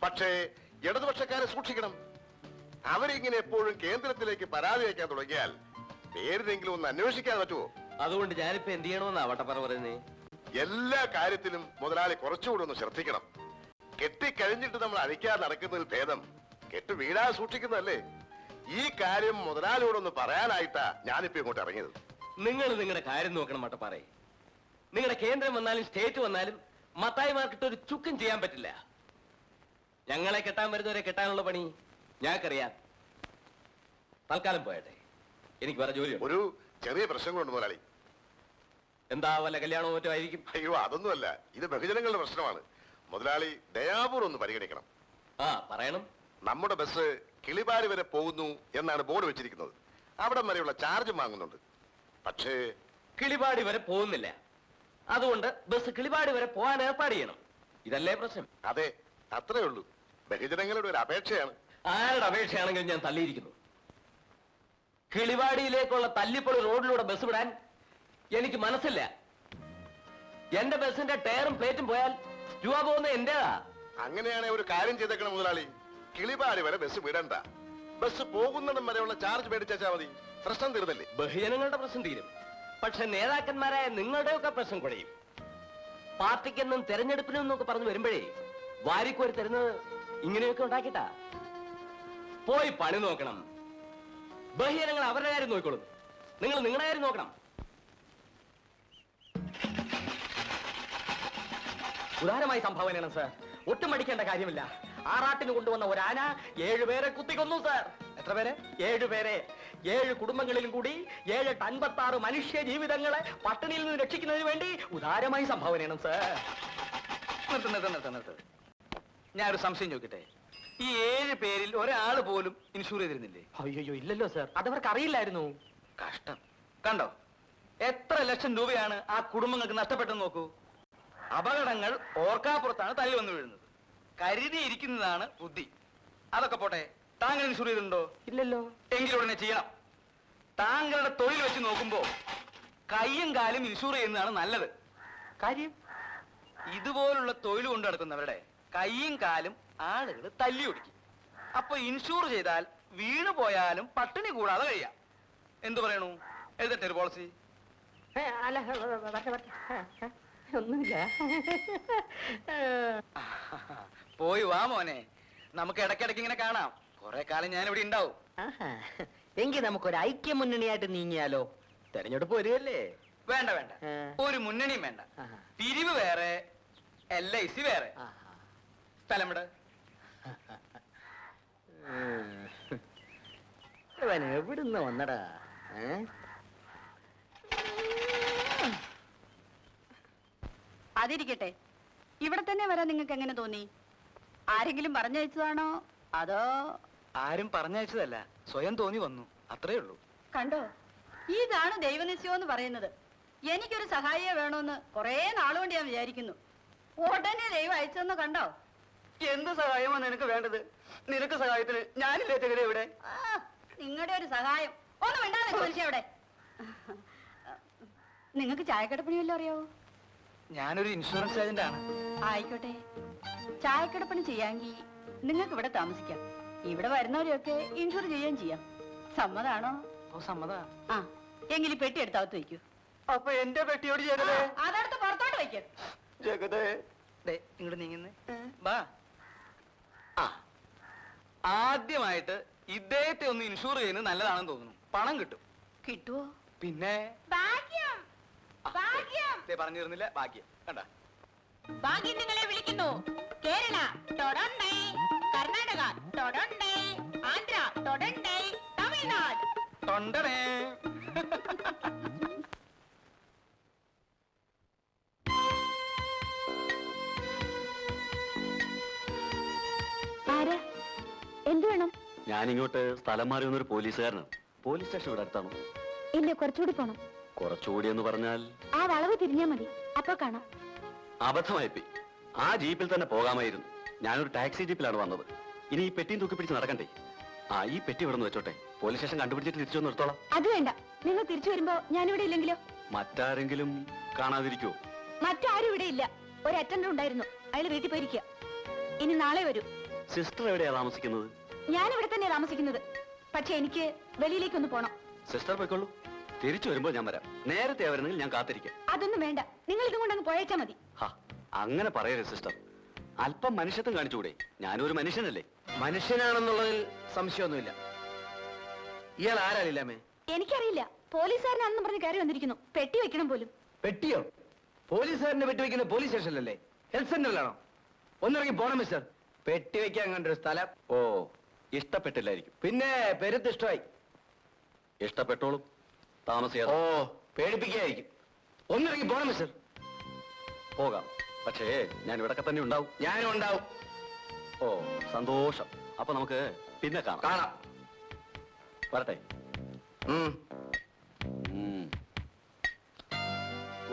പക്ഷേ ഇടതുപക്ഷക്കാരെ സൂക്ഷിക്കണം. അവരിങ്ങനെ എപ്പോഴും കേന്ദ്രത്തിലേക്ക് പരാതി അയക്കാൻ തുടങ്ങിയാൽ പേരിനെങ്കിലും ഒന്ന് അന്വേഷിക്കാൻ പറ്റുമോ? അതുകൊണ്ട് ഞാനിപ്പോ എന്ത് ചെയ്യണമെന്നാ വട്ടപ്പറ പറയുന്നേ? എല്ലാ കാര്യത്തിലും മുതലാളി കുറച്ചുകൂടി ഒന്ന് ശ്രദ്ധിക്കണം. കെട്ടിക്കഴിഞ്ഞിട്ട് നമ്മൾ അഴിക്കാതെ നടക്കുന്നതിൽ ഭേദം കെട്ട് വീഴാതെ സൂക്ഷിക്കുന്നതല്ലേ. ഈ കാര്യം മുതലാളിയോടൊന്ന് പറയാനായിട്ടാ ഞാനിപ്പോ ഇങ്ങോട്ട് ഇറങ്ങിയത്. നിങ്ങൾ നിങ്ങളുടെ കാര്യം നോക്കണം വട്ടപ്പാറേ. നിങ്ങളുടെ കേന്ദ്രം വന്നാലും സ്റ്റേറ്റ് വന്നാലും മത്തായിമാർക്കിട്ട് ഒരു ചുക്കും ചെയ്യാൻ പറ്റില്ല. ഞങ്ങളെ കെട്ടാൻ വരുന്നവരെ കെട്ടാനുള്ള പണി ഞങ്ങൾക്കറിയാം. തൽക്കാലം പോയട്ടെ, എനിക്ക് വേറെ ജോലിയുണ്ട്. ഒരു ചെറിയ പ്രശ്നങ്ങളുണ്ട് മുതലാളി. എന്താ, വല്ല കല്യാണവും മറ്റോ ആയിരിക്കും? അയ്യോ, അതൊന്നുമല്ല. ഇത് ബഹുജനങ്ങളുടെ പ്രശ്നമാണ്. മുതലാളി ദയാപൂർവ്വം ഒന്ന് പരിഗണിക്കണം. ആ, പറയണം. നമ്മുടെ ബസ് കിളിപാടി വരെ പോകുന്നു എന്നാണ് ബോർഡ് വെച്ചിരിക്കുന്നത്. അവിടം വരെയുള്ള ചാർജ് വാങ്ങുന്നുണ്ട്. പക്ഷേ കിളിപാടി വരെ പോകുന്നില്ല. അതുകൊണ്ട് ബസ് കിളിപാടി വരെ പോകാൻ ഏർപ്പാട് ചെയ്യണം. ഇതല്ലേ പ്രശ്നം? അതെ, അത്രേ ഉള്ളൂ. ബഹുജനങ്ങളുടെ ഒരു അപേക്ഷയാണ്. ആരുടെ അപേക്ഷയാണെങ്കിലും ഞാൻ തള്ളിയിരിക്കുന്നു. കിളിവാടിയിലേക്കുള്ള തല്ലിപ്പൊളി റോഡിലൂടെ ബസ് വിടാൻ എനിക്ക് മനസ്സില്ല. എന്റെ ബസിന്റെ ടയറും പ്ലേറ്റും പോയാൽ രൂപ പോകുന്ന എന്റേതാ. അങ്ങനെയാണെങ്കിൽ ഒരു കാര്യം ചെയ്തേക്കണം മുതലാളി. കിളിപാടി വരെ ബസ് വിടണ്ട. ബസ് പോകുന്നിടം വരെയുള്ള ചാർജ് മേടിച്ചാൽ മതി. പ്രശ്നം തീർന്നില്ലേ? ബഹുജനങ്ങളുടെ പ്രശ്നം തീരും. പക്ഷെ നേതാക്കന്മാരായ നിങ്ങളുടെയൊക്കെ പ്രശ്നം കുഴയും. പാർട്ടിക്കെന്നും തെരഞ്ഞെടുപ്പിനും എന്നൊക്കെ പറഞ്ഞു വരുമ്പോഴേ വാരിക്കോരി തരുന്നത് ഇങ്ങനെയൊക്കെ ഉണ്ടാക്കിട്ടാ. പോയി പണി നോക്കണം. ബഹുജനങ്ങൾ അവരുടെ കാര്യം നോക്കിക്കോളും. നിങ്ങൾ നിങ്ങളുടെ കാര്യം നോക്കണം. ഉദാരമായി സംഭാവനയാണ് സാർ. ഒട്ടും മടിക്കേണ്ട കാര്യമില്ല. ആറാട്ടിന് കൊണ്ടുവന്ന ഒരു ആന 7 പേരെ കുത്തിക്കൊന്നു സാർ. എത്ര പേരെ? 7 പേരെ. 7 കുടുംബങ്ങളിലും കൂടി 756 മനുഷ്യ ജീവിതങ്ങളെ പട്ടിണിയിൽ നിന്ന് രക്ഷിക്കുന്നതിന് വേണ്ടി ഉദാരമായി സംഭാവനയാണ് സാർ. നിർത്ത്. ഞാനൊരു സംശയം ചോദിക്കട്ടെ. ഈ 7 പേരിൽ ഒരാൾ പോലും ഇൻഷൂർ ചെയ്തിരുന്നില്ലേ? അയ്യോ, ഇല്ലല്ലോ സാർ. അതവർക്ക് അറിയില്ലായിരുന്നു. കഷ്ടം. കണ്ടോ എത്ര ലക്ഷം രൂപയാണ് ആ കുടുംബങ്ങൾക്ക് നഷ്ടപ്പെട്ടെന്ന് നോക്കൂ. അപകടങ്ങൾ ഓർക്കാപ്പുറത്താണ് തല്ലി വന്നു വീഴുന്നത്. കരുതിയിരിക്കുന്നതാണ് ബുദ്ധി. അതൊക്കെ പോട്ടെ, താങ്കൾ ഇൻഷൂർ ചെയ്തിട്ടുണ്ടോ? ഇല്ലല്ലോ. എങ്കിലും ഉടനെ ചെയ്യണം. താങ്കളുടെ തൊഴിൽ വെച്ച് നോക്കുമ്പോ കയ്യും കാലും ഇൻഷൂർ ചെയ്യുന്നതാണ് നല്ലത്. കാര്യം ഇതുപോലുള്ള തൊഴിൽ കൊണ്ടു നടക്കുന്നവരുടെ കയ്യും കാലും ആളുകൾ തല്ലി ഒടിക്കും. അപ്പൊ ഇൻഷൂർ ചെയ്താൽ വീണു പോയാലും പട്ടിണി കൂടാതെ കഴിയാം. എന്തു പറയണു? എഴുതട്ടെ ഒരു പോളിസി? അല്ല, ഒന്നുമില്ല. പോയി വാ മോനെ, നമുക്ക് ഇടയ്ക്കിടയ്ക്ക് ഇങ്ങനെ കാണാം. കുറെ കാലം ഞാൻ ഇവിടെ ഉണ്ടാവും. എങ്കിൽ നമുക്കൊരു ഐക്യ മുന്നണിയായിട്ട് നീങ്ങിയാലോ? തെരഞ്ഞെടുപ്പ് വരികയല്ലേ? വേണ്ട, ഒരു മുന്നണിയും വേണ്ട. പിരിവ് വേറെ, LIC വേറെ. സ്ഥലം ഇവിടെ. എവിടുന്ന് വന്നടാ? അതിരിക്കട്ടെ, ഇവിടെ തന്നെ വരാൻ നിങ്ങൾക്ക് എങ്ങനെ തോന്നി? ആരെങ്കിലും പറഞ്ഞയച്ചതാണോ അതോ? ആരും പറഞ്ഞയച്ചതല്ല, സ്വയം തോന്നി വന്നു, അത്രേ ഉള്ളൂ. കണ്ടോ, ഇതാണ് ദൈവനിശ്ചയം എന്ന് പറയുന്നത്. എനിക്കൊരു സഹായിയെ വേണമെന്ന് കുറെ നാളുകൊണ്ട് ഞാൻ വിചാരിക്കുന്നു. ഉടനെ ദൈവം അയച്ചെന്ന് കണ്ടോ? എന്ത് സഹായമാണ് നിനക്ക് വേണ്ടത്? നിനക്ക് സഹായത്തിന് ഞാനില്ലേ ചെകരെ ഇവിടെ? നിങ്ങളുടെ ഒരു സഹായം ഒന്നും വേണ്ടാതെ മനുഷ്യ അവിടെ. നിങ്ങൾക്ക് ചായക്കടപ്പണി വല്ലതും അറിയാവോ? ഞാനൊരു ഇൻഷുറൻസ് ഏജന്റ് ആണ്. ആയിക്കോട്ടെ, ചായക്കടപ്പണി ചെയ്യാമെങ്കിൽ നിങ്ങൾക്ക് ഇവിടെ താമസിക്കാം. ഇവിടെ വരുന്നവരെയൊക്കെ ഇൻഷുർ ചെയ്യുകയും ചെയ്യാം. സമ്മതാണോ? ഓ, സമ്മതാ. ആ, എങ്കിൽ ഈ പെട്ടി എടുത്തകത്ത് വയ്ക്കൂ. അപ്പൊ എന്റെ പെട്ടിയോട് ജഗതേ? അതെടുത്ത് പുറത്തോട്ട് വയ്ക്കൂ. ജഗതേ, ഇങ്ങോട്ട് നീങ്ങുന്നേ, വാ. ആദ്യമായിട്ട് ഇദ്ദേഹത്തെ ഒന്ന് ഇൻഷൂർ ചെയ്യുന്നത് നല്ലതാണെന്ന് തോന്നുന്നു. പണം കിട്ടും. കിട്ടുവോ? പിന്നെ ഭാഗ്യം, ഭാഗ്യം. പറഞ്ഞിരുന്നില്ല, ഭാഗ്യം. കണ്ട, ഭാഗ്യം നിങ്ങളെ വിളിക്കുന്നു. കേരള ടൊറണ്ടേ, കർണാടക ടൊറണ്ടേ, ആന്ധ്ര ടൊറണ്ടേ, തമിഴ്നാട് തൊണ്ടനേ. എന്ത് വേണം? ഞാനിങ്ങോട്ട് സ്ഥലം മാറി വന്നൊരു പോലീസുകാരനാണ്. പോലീസ് സ്റ്റേഷൻ ഇവിടെ അടുത്താണോ? ഇല്ല, കുറച്ചുകൂടി പോണം. കുറച്ചുകൂടി എന്ന് പറഞ്ഞാൽ ആ വളവ് തിരിഞ്ഞാ മതി, അപ്പൊ കാണാം. അബദ്ധമായിപ്പോയി. ആ ജീപ്പിൽ തന്നെ പോകാമായിരുന്നു. ഞാനൊരു ടാക്സി ജീപ്പിലാണ് വന്നത്. ഇനി ഈ പെട്ടിയും തൂക്കി പിടിച്ച് നടക്കണ്ടേ? ഈ പെട്ടി ഇവിടെ നിന്ന് വെച്ചോട്ടെ. പോലീസ് സ്റ്റേഷൻ കണ്ടുപിടിച്ചിട്ട് തിരിച്ചു വന്ന് എടുത്തോളാം. അത് വേണ്ട, നിങ്ങൾ തിരിച്ചു വരുമ്പോ ഞാനിവിടെ ഇല്ലെങ്കിലോ? മറ്റാരെങ്കിലും കാണാതിരിക്കുവോ? മറ്റാരും ഇവിടെ ഇല്ല. ഒരു അറ്റൻഡർ ഉണ്ടായിരുന്നു, അയാൾ വീട്ടിൽ പോയിരിക്കുക. ഇനി നാളെ വരൂ. സിസ്റ്റർ എവിടെയാ താമസിക്കുന്നത്? ഞാൻ ഇവിടെ തന്നെയാ താമസിക്കുന്നത്. പക്ഷെ എനിക്ക് വെളിയിലേക്കൊന്ന് പോണം. സിസ്റ്റർ പോയിക്കൊള്ളൂ, തിരിച്ചു വരുമ്പോ ഞാൻ വരാം. നേരത്തെ വരുന്നെങ്കിൽ ഞാൻ കാത്തിരിക്കാം. അതൊന്നും വേണ്ട, നിങ്ങൾ ഇതും കൊണ്ടങ്ങ് പോയേച്ചാ മതി. ഹാ, അങ്ങനെ പറയരുത് സിസ്റ്റർ. അല്പം മനുഷ്യത്വം കാണിച്ചുകൂടെ? ഞാനൊരു മനുഷ്യനല്ലേ? മനുഷ്യനാണെന്നുള്ളതിൽ സംശയമൊന്നുമില്ല. ഇയാൾ ആരാ ലീലാമ്മേ? എനിക്കറിയില്ല. പോലീസുകാരനാണെന്ന് പറഞ്ഞ് കയറി വന്നിരിക്കുന്നു. പെട്ടി വെക്കണം പോലും. പെട്ടിയോ? പോലീസുകാരനെ പെട്ടി വെക്കുന്ന പോലീസ് സ്റ്റേഷനിലല്ലേ? ഹെൽത്ത് സെന്ററിലാണോ? ഒന്നിറങ്ങി പോണം മിസ്റ്റർ. പെട്ടി വെക്കാൻ കണ്ടൊരു സ്ഥലം. ഓ, ഇഷ്ടപ്പെട്ടില്ലായിരിക്കും. പിന്നെ പെരുത്ത് ഇഷ്ടമായി. ഇഷ്ടപ്പെട്ടോളും, താമസിയാതെ. ഓ, പേടിപ്പിക്കുകയായിരിക്കും. ഒന്നിറങ്ങി പോണം മിസ്റ്റർ. പോകാം, പക്ഷേ ഞാൻ ഇവിടൊക്കെ തന്നെ ഉണ്ടാവും. ഞാനും ഉണ്ടാവും. ഓ, സന്തോഷം. അപ്പൊ നമുക്ക് പിന്നെ കാണാം. കാണാം. വരട്ടെ. ഉം. ഉം.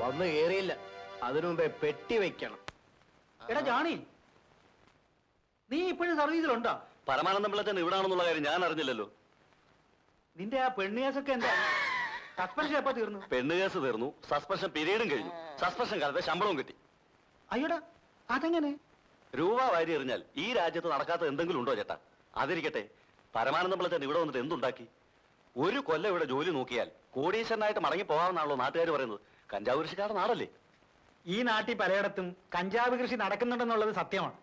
വന്ന് കേറിയില്ല, അതിനു മുമ്പേ പെട്ടി വെക്കണം. എടാ ജാണി, നീ ഇപ്പോഴും സർവീസിലുണ്ടോ? പരമാനന്ദം പിള്ളച്ചൻ ഇവിടാണെന്നുള്ള കാര്യം ഞാൻ അറിഞ്ഞില്ലല്ലോ. നിന്റെ ആ പെണ്ണുകേസൊക്കെ എന്താ? സസ്പെൻഷൻ എപ്പോ തീർന്നു? പെണ്ണ് കേസ് തീർന്നു, സസ്പെൻഷൻ പീരീഡും കഴിഞ്ഞു. സസ്പെൻഷൻ കാലത്തെ ശമ്പളവും കിട്ടി. അയ്യോടാ, അതെങ്ങനെ? രൂപ വാരി എറിഞ്ഞാൽ ഈ രാജ്യത്ത് നടക്കാത്ത എന്തെങ്കിലും ഉണ്ടോ ചേട്ടാ? അതിരിക്കട്ടെ, പരമാനന്ദം പിള്ളച്ചൻ ഇവിടെ വന്നിട്ട് എന്തുണ്ടാക്കി? ഒരു കൊല്ലം ഇവിടെ ജോലി നോക്കിയാൽ കോടീശ്വരനായിട്ട് മടങ്ങി പോകാമെന്നാണല്ലോ നാട്ടുകാർ പറയുന്നത്. കഞ്ചാവ് കൃഷിക്കാരുടെ നാടല്ലേ? ഈ നാട്ടിൽ പലയിടത്തും കഞ്ചാവ് കൃഷി നടക്കുന്നുണ്ടെന്നുള്ളത് സത്യമാണ്.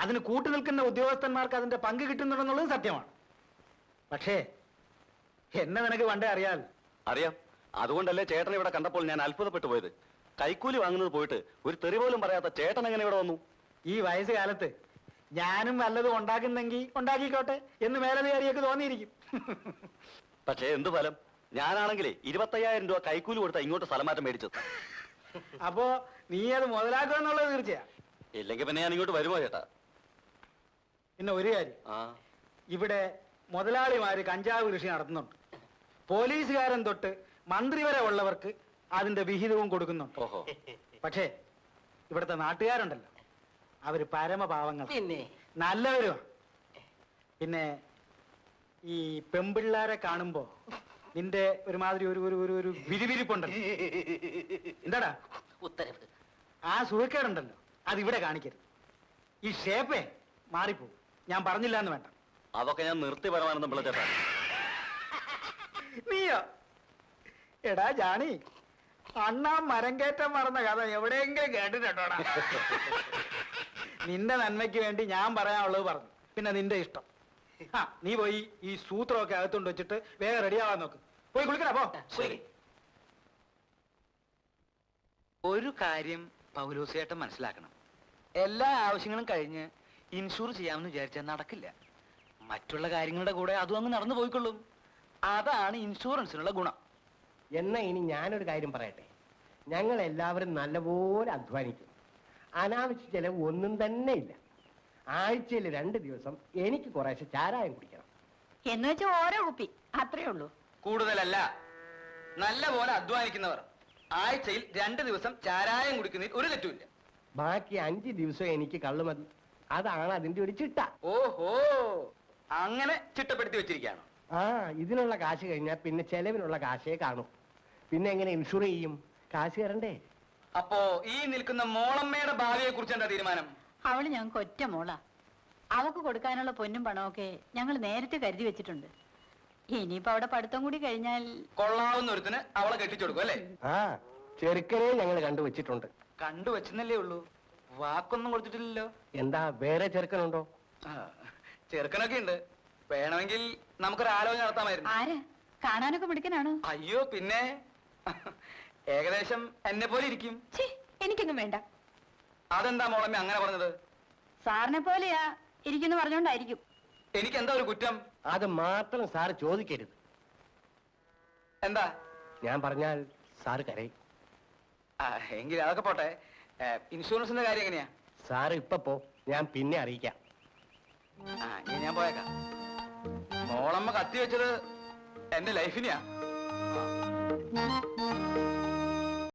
അതിന് കൂട്ടു നിൽക്കുന്ന ഉദ്യോഗസ്ഥന്മാർക്ക് അതിന്റെ പങ്ക് കിട്ടുന്നുണ്ടെന്നുള്ളത് സത്യമാണ്. പക്ഷേ എന്നെ നിനക്ക് പണ്ടേ അറിയാൽ. അറിയാം. അതുകൊണ്ടല്ലേ ചേട്ടൻ ഇവിടെ കണ്ടപ്പോൾ ഞാൻ അത്ഭുതപ്പെട്ടു പോയത്. കൈക്കൂലി വാങ്ങുന്നത് പോയിട്ട് ഒരു തെറി പോലും പറയാത്ത ചേട്ടൻ എങ്ങനെ ഇവിടെ വന്നു? ഈ വയസ്സുകാലത്ത് ഞാനും വല്ലതും ഉണ്ടാക്കുന്നെങ്കിൽ ഉണ്ടാക്കിക്കോട്ടെ എന്ന് മേലധികാരിയൊക്കെ തോന്നിയിരിക്കും. പക്ഷേ എന്ത് ഫലം? ഞാനാണെങ്കിലേ 25,000 രൂപ കൈക്കൂലി കൊടുത്താ ഇങ്ങോട്ട് സ്ഥലമാറ്റം മേടിച്ചത്. അപ്പോ നീ അത് മുതലാക്കുമെന്നുള്ളത് തീർച്ചയാ. ഇല്ലെങ്കിൽ പിന്നെ ഞാൻ ഇങ്ങോട്ട് വരുമോ ചേട്ടാ? പിന്നെ ഒരു കാര്യം, ആ, ഇവിടെ മുതലാളിമാര് കഞ്ചാവ് കൃഷി നടത്തുന്നുണ്ട്. പോലീസുകാരൻ തൊട്ട് മന്ത്രി വരെ ഉള്ളവർക്ക് അതിന്റെ വിഹിതവും കൊടുക്കുന്നുണ്ട്. ഓഹോ. പക്ഷേ ഇവിടുത്തെ നാട്ടുകാരുണ്ടല്ലോ, അവര് പരമപാവങ്ങൾ, പിന്നെ നല്ലവരുമാണ്. പിന്നെ ഈ പെമ്പിള്ളാരെ കാണുമ്പോ നിന്റെ ഒരുമാതിരി ഒരു ഒരു ഒരു ഒരു വിരിവിരിപ്പുണ്ടല്ലോ. എന്താടാ ഉത്തരവ്. ആ സുഖക്കേടുണ്ടല്ലോ, അതിവിടെ കാണിക്കരുത്. ഈ ഷേപ്പേ മാറിപ്പോകും. ഞാൻ പറഞ്ഞില്ല എന്ന് വേണ്ട. അതൊക്കെ ഞാൻ നിർത്തി പരമാനന്ദം പിള്ള ചേട്ടാ. നീയോ? എടാ ജാണി, അണ്ണാ മരം കയറ്റം മറന്ന കഥ എവിടെയെങ്കിലും കേട്ടിട്ടുണ്ടോടാ? നിന്റെ നന്മയ്ക്ക് വേണ്ടി ഞാൻ പറയാനുള്ളത് പറഞ്ഞു. പിന്നെ നിന്റെ ഇഷ്ടം. ആ, നീ പോയി ഈ സൂത്രമൊക്കെ അകത്തോണ്ട് വെച്ചിട്ട് വേഗം റെഡിയാവാൻ നോക്ക്. പോയി കുളിക്കടാ, പോ. ശരി. ഒരു കാര്യം പൗലോസേട്ടൻ മനസ്സിലാക്കണം. എല്ലാ ആവശ്യങ്ങളും കഴിഞ്ഞ് ഇൻഷൂർ ചെയ്യാമെന്ന് വിചാരിച്ചാൽ നടക്കില്ല. മറ്റുള്ള കാര്യങ്ങളുടെ കൂടെ അതും അങ്ങ് നടന്നു പോയിക്കൊള്ളും. അതാണ് ഇൻഷുറൻസിനുള്ള ഗുണം. എന്നാ ഇനി ഞാനൊരു കാര്യം പറയട്ടെ. ഞങ്ങൾ എല്ലാവരും നല്ലപോലെ അധ്വാനിക്കും. അനാവശ്യ ചെലവ് ഒന്നും തന്നെ ഇല്ല. ആഴ്ചയിൽ 2 ദിവസം എനിക്ക് കുറേശ്ശെ ചാരായം കുടിക്കണം. എന്ന് വെച്ചാൽ ഓരോ കുപ്പി, അത്രേ ഉള്ളൂ. കൂടുതലല്ല, നല്ല പോലെ അധ്വാനിക്കുന്നവർ ആഴ്ചയിൽ 2 ദിവസം ചാരായം കുടിക്കുന്നതിൽ ഒരു തെറ്റുമില്ല. ബാക്കി 5 ദിവസം എനിക്ക് കള്ളു മതി. അതാണ് അതിന്റെ ഒരു ചിട്ട. ഓഹോ, അങ്ങനെ ചിട്ടപ്പെടുത്തി വെച്ചിരിക്കുകയാണ്. ആ, ഇതിനുള്ള കാശ് കഴിഞ്ഞാൽ പിന്നെ ചെലവിനുള്ള കാശേ കാണൂ. പിന്നെ എങ്ങനെ ഇൻഷുർ ചെയ്യും? കാശ് തരണ്ടേ? അപ്പോ ഈ നിൽക്കുന്ന മോളമ്മയുടെ ഭാവിയെ കുറിച്ച് എന്താ തീരുമാനം? അവള് ഞങ്ങൾക്ക് ഒറ്റ മോളാ. അവക്ക് കൊടുക്കാനുള്ള പൊന്നും പണമൊക്കെ ഞങ്ങൾ നേരത്തെ കരുതി വെച്ചിട്ടുണ്ട്. ഇനിയിപ്പോ അവിടെ പഠിത്തം കൂടി കഴിഞ്ഞാൽ കൊള്ളാവുന്ന ഒരുത്തിന് അവളെ കെട്ടിച്ചെടുക്കും അല്ലേ? ആ, ചെറുക്കനെ ഞങ്ങൾ കണ്ടുവച്ചിട്ടുണ്ട്. കണ്ടുവച്ചെന്നല്ലേ ഉള്ളൂ, വാക്കൊന്നും കൊടുത്തിട്ടില്ലല്ലോ. എന്താ, വേറെ ചെറുക്കനുണ്ടോ? ആ, ചെറുക്കനൊക്കെ ഉണ്ട്. വേണമെങ്കിൽ നമുക്കൊരു ആലോചന നടത്താമായിരുന്നു. ആര്? കാണാനൊക്കെ മിടുക്കനാണ്. അയ്യോ പിന്നെ ഏകദേശം എന്നെ പോലെ ഇരിക്കും. എനിക്കൊന്നും വേണ്ട. അതെന്താ മോളമ്മ അങ്ങനെ പറഞ്ഞത്? സാറിനെ പോലെയാ ഇരിക്കുന്നു പറഞ്ഞോണ്ടായിരിക്കും. എനിക്ക് എന്താ ഒരു കുറ്റം? അത് മാത്രം സാറ് ചോദിക്കരുത്. എന്താ? ഞാൻ പറഞ്ഞാൽ സാറ് കരയും. ആ, എങ്കിൽ അതൊക്കെ പോട്ടെ. ഇൻഷുറൻസിന്റെ കാര്യം എങ്ങനെയാ? സാറ് ഇപ്പൊ പോ, ഞാൻ പിന്നെ അറിയിക്കാം. ആ, ഇനി ഞാൻ പോയേക്കാം. മോളമ്മ കത്തി വെച്ചത് എന്റെ ലൈഫിനെയാ.